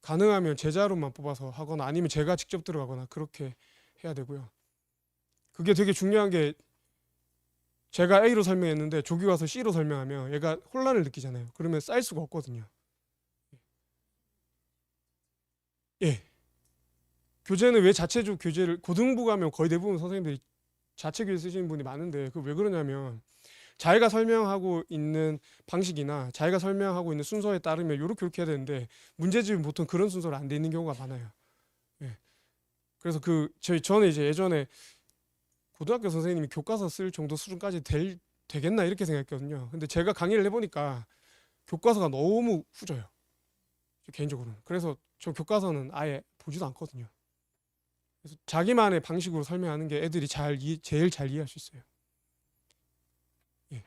가능하면 제자로만 뽑아서 하거나 아니면 제가 직접 들어가거나 그렇게 해야 되고요. 그게 되게 중요한 게, 제가 A로 설명했는데 조교 가서 C로 설명하면 얘가 혼란을 느끼잖아요. 그러면 쌓일 수가 없거든요. 예. 교재는 왜 자체적 교재를, 고등부 가면 거의 대부분 선생님들이 자체 교재 쓰시는 분이 많은데 그 왜 그러냐면 자기가 설명하고 있는 방식이나 자기가 설명하고 있는 순서에 따르면 요렇게 해야 되는데 문제집은 보통 그런 순서로 안 돼 있는 경우가 많아요. 예. 그래서 저는 이제 예전에 고등학교 선생님이 교과서 쓸 정도 수준까지 되겠나 이렇게 생각했거든요. 근데 제가 강의를 해보니까 교과서가 너무 후져요, 개인적으로는. 그래서 저 교과서는 아예 보지도 않거든요. 그래서 자기만의 방식으로 설명하는 게 애들이 제일 잘 이해할 수 있어요. 예.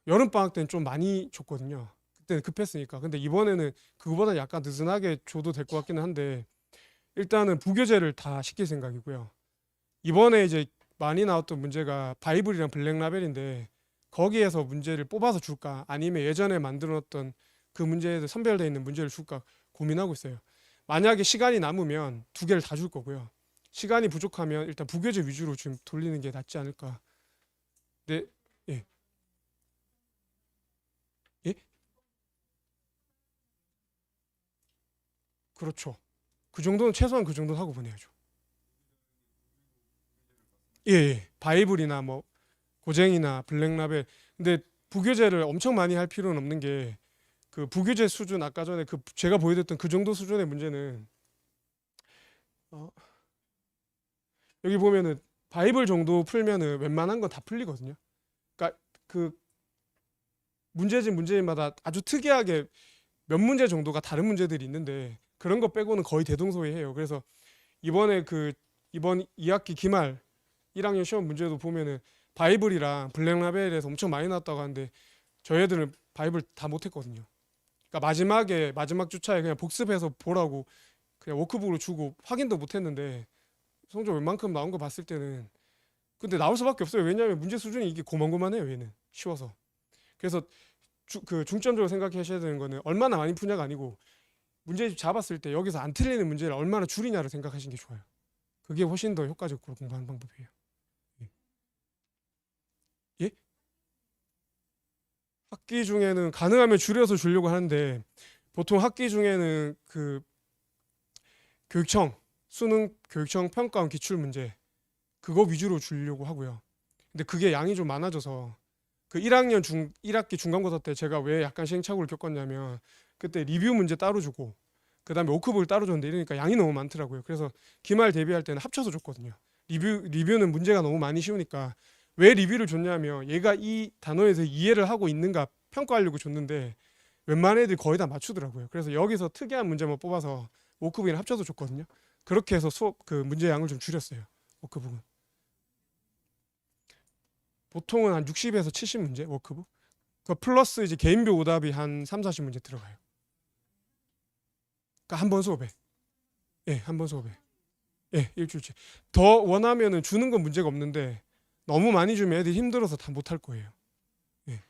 여름 방학 때는 좀 많이 줬거든요. 그때는 급했으니까. 근데 이번에는 그거보다 약간 느슨하게 줘도 될 것 같기는 한데 일단은 부교재를 다 시킬 생각이고요. 이번에 이제 많이 나왔던 문제가 바이블이랑 블랙라벨인데 거기에서 문제를 뽑아서 줄까 아니면 예전에 만들어놨던 그 문제에 선별되어 있는 문제를 줄까 고민하고 있어요. 만약에 시간이 남으면 2개를 다 줄 거고요. 시간이 부족하면 일단 부교재 위주로 좀 돌리는 게 낫지 않을까. 네, 예, 예, 그렇죠. 그 정도는 최소한 그 정도는 하고 보내야죠. 예, 예. 바이블이나 뭐 고쟁이나 블랙라벨. 근데 부교재를 엄청 많이 할 필요는 없는 게, 그 부교재 수준 아까 전에 제가 보여드렸던 그 정도 수준의 문제는 어, 여기 보면은 바이블 정도 풀면은 웬만한 건 다 풀리거든요. 그러니까 그 문제집마다 아주 특이하게 몇 문제 정도가 다른 문제들이 있는데 그런 거 빼고는 거의 대동소이해요. 그래서 이번에 이번 2학기 기말 1학년 시험 문제도 보면은 바이블이랑 블랙라벨에서 엄청 많이 나왔다고 하는데 저희 애들은 바이블 다 못했거든요. 그러니까 마지막에 마지막 주차에 그냥 복습해서 보라고 그냥 워크북으로 주고 확인도 못했는데 성적 웬만큼 나온 거 봤을 때는 근데 나올 수밖에 없어요. 왜냐하면 문제 수준이 이게 고만고만해요. 얘는 쉬워서. 그래서 그 중점적으로 생각하셔야 되는 거는 얼마나 많이 푸냐가 아니고 문제집 잡았을 때 여기서 안 틀리는 문제를 얼마나 줄이냐를 생각하시는 게 좋아요. 그게 훨씬 더 효과적으로 공부하는 방법이에요. 예? 예? 학기 중에는 가능하면 줄여서 주려고 하는데 보통 학기 중에는 그 교육청 수능 교육청 평가원 기출 문제 그거 위주로 주려고 하고요. 근데 그게 양이 좀 많아져서 그 1학년 1학기 중간고사 때 제가 왜 약간 시행착오를 겪었냐면 그때 리뷰 문제 따로 주고 그다음에 워크북을 따로 줬는데 이러니까 양이 너무 많더라고요. 그래서 기말 대비할 때는 합쳐서 줬거든요. 리뷰는 문제가 너무 많이 쉬우니까 왜 리뷰를 줬냐면 얘가 이 단어에 대해서 이해를 하고 있는가 평가하려고 줬는데 웬만한 애들이 거의 다 맞추더라고요. 그래서 여기서 특이한 문제만 뽑아서 워크북이랑 합쳐서 줬거든요. 그렇게 해서 수업 그 문제 양을 좀 줄였어요. 워크북은. 보통은 한 60에서 70 문제 워크북. 그 플러스 이제 개인별 오답이 한 3, 40 문제 들어가요. 그러니까 한 번 수업에. 예, 한 번 수업에. 예, 일주일치. 더 원하면은 주는 건 문제가 없는데 너무 많이 주면 애들이 힘들어서 다 못할 거예요. 예.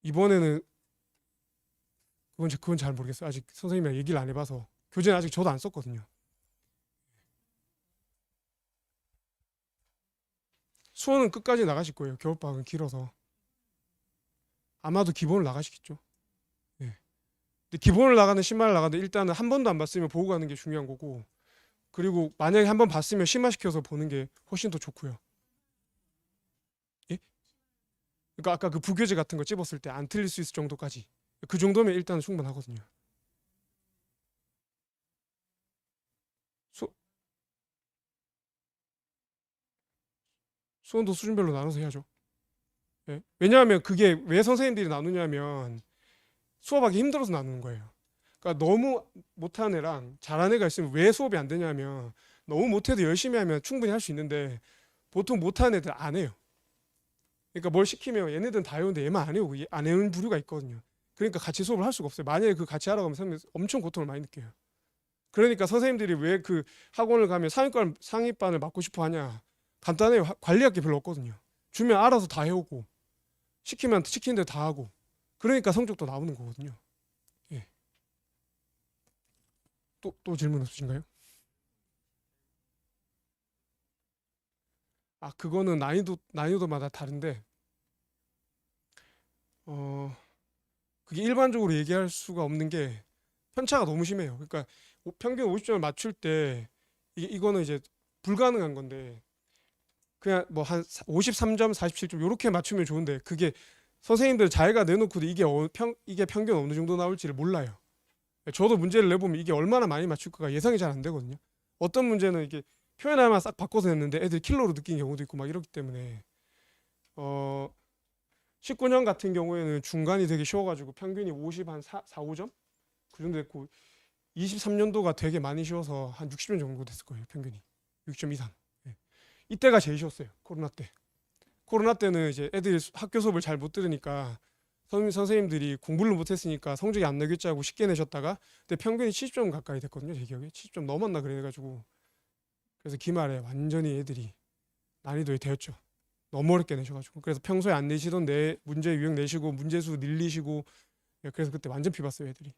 이번에는 그건 잘 모르겠어요. 아직 선생님이랑 얘기를 안 해봐서 교재는 아직 저도 안 썼거든요. 수원은 끝까지 나가실 거예요. 겨울방학은 길어서 아마도 기본을 나가시겠죠. 예. 근데 기본을 나가는 심화를 나가는데 일단은 한 번도 안 봤으면 보고 가는 게 중요한 거고 그리고 만약에 한 번 봤으면 심화시켜서 보는 게 훨씬 더 좋고요. 예? 그러니까 아까 그 부교재 같은 거 찝었을 때 안 틀릴 수 있을 정도까지 그 정도면 일단 충분하거든요. 수, 수원도 수준별로 나눠서 해야죠. 예? 왜냐하면 그게 왜 선생님들이 나누냐면 수업하기 힘들어서 나누는 거예요. 그러니까 너무 못하는 애랑 잘하는 애가 있으면 왜 수업이 안 되냐면 너무 못해도 열심히 하면 충분히 할 수 있는데 보통 못하는 애들 안 해요. 그러니까 뭘 시키면 얘네들은 다 해오는데 얘만 안 해오고 안 해오는 부류가 있거든요. 그러니까 같이 수업을 할 수가 없어요. 만약에 그 같이 하러 가면 선생님 엄청 고통을 많이 느껴요. 그러니까 선생님들이 왜 그 학원을 가면 상위반을 맡고 싶어 하냐? 간단해요. 관리할 게 별로 없거든요. 주면 알아서 다 해오고 시키면 시키는 대로 다 하고 그러니까 성적도 나오는 거거든요. 예. 또 질문 없으신가요? 아, 그거는 난이도마다 다른데 어 그게 일반적으로 얘기할 수가 없는 게 편차가 너무 심해요. 그러니까 평균 50점을 맞출 때 이거는 이제 불가능한 건데 그냥 뭐 한 53점, 47점 이렇게 맞추면 좋은데 그게 선생님들 자기가 내놓고도 이게 평균 어느 정도 나올지를 몰라요. 저도 문제를 내보면 이게 얼마나 많이 맞출까가 예상이 잘 안 되거든요. 어떤 문제는 이게 표현할만 싹 바꿔서 냈는데 애들이 킬러로 느낀 경우도 있고 막 이렇기 때문에 어 19년 같은 경우에는 중간이 되게 쉬워가지고 평균이 50 한 5점 그 정도 됐고 23년도가 되게 많이 쉬워서 한 60점 정도 됐을 거예요. 평균이 6점 이상. 예. 이때가 제일 쉬웠어요. 코로나 때. 코로나 때는 이제 애들이 학교 수업을 잘 못 들으니까 선생님들이 공부를 못했으니까 성적이 안 나겠자고 쉽게 내셨다가 근데 평균이 70점 가까이 됐거든요. 제 기억에 70점 넘었나 그래가지고 그래서 기말에 완전히 애들이 난이도에 되었죠. 너무 어렵게 내셔가지고 그래서 평소에 안 내시던 내 문제 유형 내시고 문제수 늘리시고 예, 그래서 그때 완전 비봤어요 애들이.